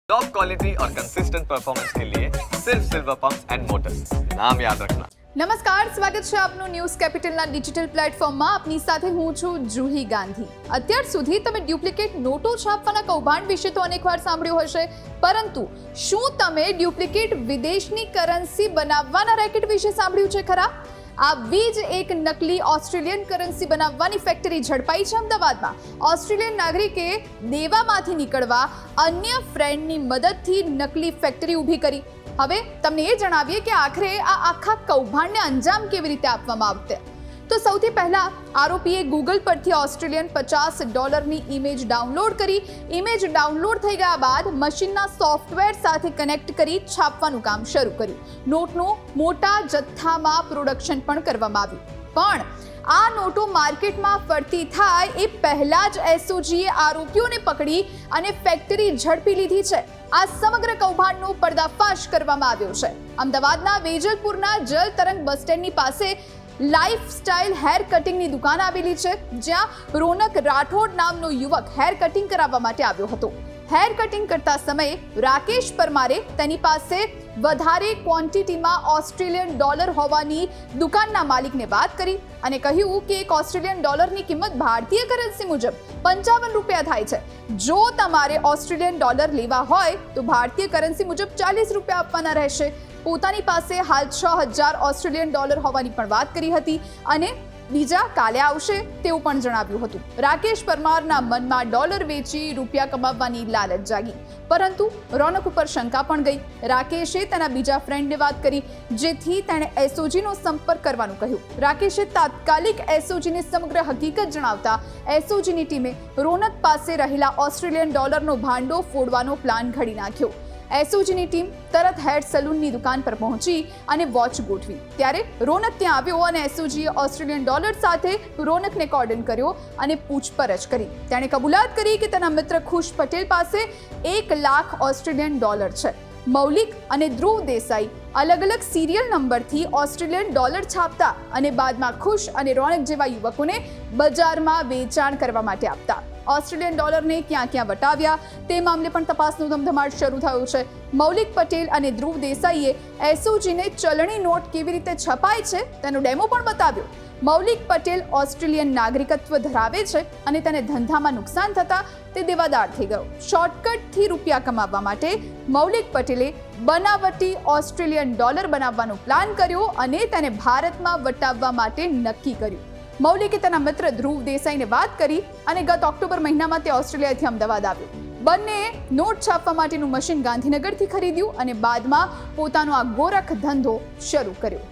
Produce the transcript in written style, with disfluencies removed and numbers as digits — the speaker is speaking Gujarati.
टॉप क्वालिटी और कंसिस्टेंट परफॉर्मेंस के लिए सिर्फ सिल्वर पंप्स एंड मोटर्स, नाम याद रखना। નમસ્કાર, સ્વાગત છે આપનું ન્યૂઝ કેપિટલના ડિજિટલ પ્લેટફોર્મમાં. આપની સાથે હું છું જુહી ગાંધી. અત્યાર સુધી તમે ડુપ્લિકેટ નોટો છાપવાના કૌભાંડ વિશે તો અનેકવાર સાંભળ્યું હશે, પરંતુ શું તમે ડુપ્લિકેટ વિદેશની કરન્સી બનાવવાના રેકેટ વિશે સાંભળ્યું છે ખરા? આવી જ એક નકલી ઓસ્ટ્રેલિયન કરન્સી બનાવવાની ફેક્ટરી ઝડપાઈ છે અમદાવાદમાં. ઓસ્ટ્રેલિયન નાગરિકે દેવામાંથી નીકળવા અન્ય ફ્રેન્ડની મદદથી નકલી ફેક્ટરી ઊભી કરી. હવે તમને એ જણાવીએ કે આખરે આ આખા કૌભાંડને અંજામ કેવી રીતે આપવામાં આવશે. તો સૌથી પહેલા આરોપીએ ગૂગલ પરથી ઓસ્ટ્રેલિયન $50ની ઇમેજ ડાઉનલોડ કરી. ઇમેજ ડાઉનલોડ થઈ ગયા બાદ મશીનના સોફ્ટવેર સાથે કનેક્ટ કરી છાપવાનું કામ શરૂ કર્યું. નોટનું મોટા જથ્થામાં પ્રોડક્શન પણ કરવામાં આવ્યું. પણ આ નોટો માર્કેટમાં ફરતી થાય એ પહેલા જ એસઓજીએ આરોપીઓને પકડી અને ફેક્ટરી ઝડપી લીધી છે. આ સમગ્ર કૌભાંડનો પર્દાફાશ કરવામાં આવ્યો છે. અમદાવાદના વેજલપુરના જલ તરંગ બસ સ્ટેન્ડની પાસે લાઇફસ્ટાઇલ હેર કટિંગની દુકાન આવેલી છે, જ્યાં રોનક રાઠોડ નામનો યુવક હેર કટિંગ કરાવવા માટે આવ્યો હતો. હેર કટિંગ કરતા સમયે રાકેશ પરમારે તેની પાસે વધારે ક્વોન્ટિટીમાં ઓસ્ટ્રેલિયન ડોલર હોવાની દુકાનના માલિકને વાત કરી અને કહ્યું કે એક ઓસ્ટ્રેલિયન ડોલરની કિંમત ભારતીય કરન્સી મુજબ ₹55 થાય છે. જો તમારે ઓસ્ટ્રેલિયન ડોલર લેવા હોય તો ભારતીય કરન્સી મુજબ ₹40 આપવાના રહેશે. પોતાની પાસે હાલ $6000 ઓસ્ટ્રેલિયન ડોલર હોવાની પણ વાત કરી હતી અને બીજા કાલે આવશે તેવું પણ જણાવ્યું હતું. રાકેશ પરમારના મનમાં ડોલર વેચી રૂપિયા કમાવવાની લાલચ જાગી, પરંતુ રોનક ઉપર શંકા પણ ગઈ. રાકેશે તેના બીજા ફ્રેન્ડને વાત કરી, જેથી તેણે એસઓજીનો સંપર્ક કરવાનું કહ્યું. રાકેશે તાત્કાલિક એસઓજીને સમગ્ર હકીકત જણાવતા એસઓજીની ટીમે રોનક પાસે રહેલા ઓસ્ટ્રેલિયન ડોલરનો ભાંડો ફોડવાનો પ્લાન ઘડી નાખ્યો. એસઓજીની ટીમ તરત હેર સલૂનની દુકાન પર પહોંચી અને વોચ ગોઠવી. ત્યારે રોનક ત્યાં આવ્યો અને એસઓજીએ ઓસ્ટ્રેલિયન ડોલર સાથે રોનકને કોર્ડન કર્યો અને પૂછપરછ કરી. તેણે કબૂલાત કરી કે તેના મિત્ર ખુશ પટેલ પાસે $1 લાખ ઓસ્ટ્રેલિયન ડોલર છે. મૌલિક અને ધ્રુવ દેસાઈ અલગ અલગ સિરિયલ નંબરથી ઓસ્ટ્રેલિયન ડોલર છાપતા અને બાદમાં ખુશ અને રોનક જેવા યુવકોને બજારમાં વેચાણ કરવા માટે આપતા. ઓસ્ટ્રેલિયન ડોલરને ક્યાં ક્યાં વટાવ્યા તે મામલે પણ તપાસનો ધમધમાટ શરૂ થયો છે. મૌલિક પટેલ અને ધ્રુવ દેસાઈએ એસઓજીને ચલણી નોટ કેવી રીતે છપાય છે તેનો ડેમો પણ બતાવ્યો. મૌલિક પટેલ ઓસ્ટ્રેલિયન નાગરિકત્વ ધરાવે છે અને તેને ધંધામાં નુકસાન થતાં તે દેવાદાર થઈ ગયો. શોર્ટકટથી રૂપિયા કમાવવા માટે મૌલિક પટેલે બનાવટી ઓસ્ટ્રેલિયન ડોલર બનાવવાનો પ્લાન કર્યો અને તેને ભારતમાં વટાવવા માટે નક્કી કર્યું. મૌલિકે તેના મિત્ર ધ્રુવ દેસાઈને વાત કરી અને ગત ઓક્ટોબર મહિનામાં તે ઓસ્ટ્રેલિયાથી અમદાવાદ આવ્યો. બંનેએ નોટ છાપવા માટેનું મશીન ગાંધીનગરથી ખરીદ્યું અને બાદમાં પોતાનો આ ગોરખ ધંધો શરૂ કર્યો.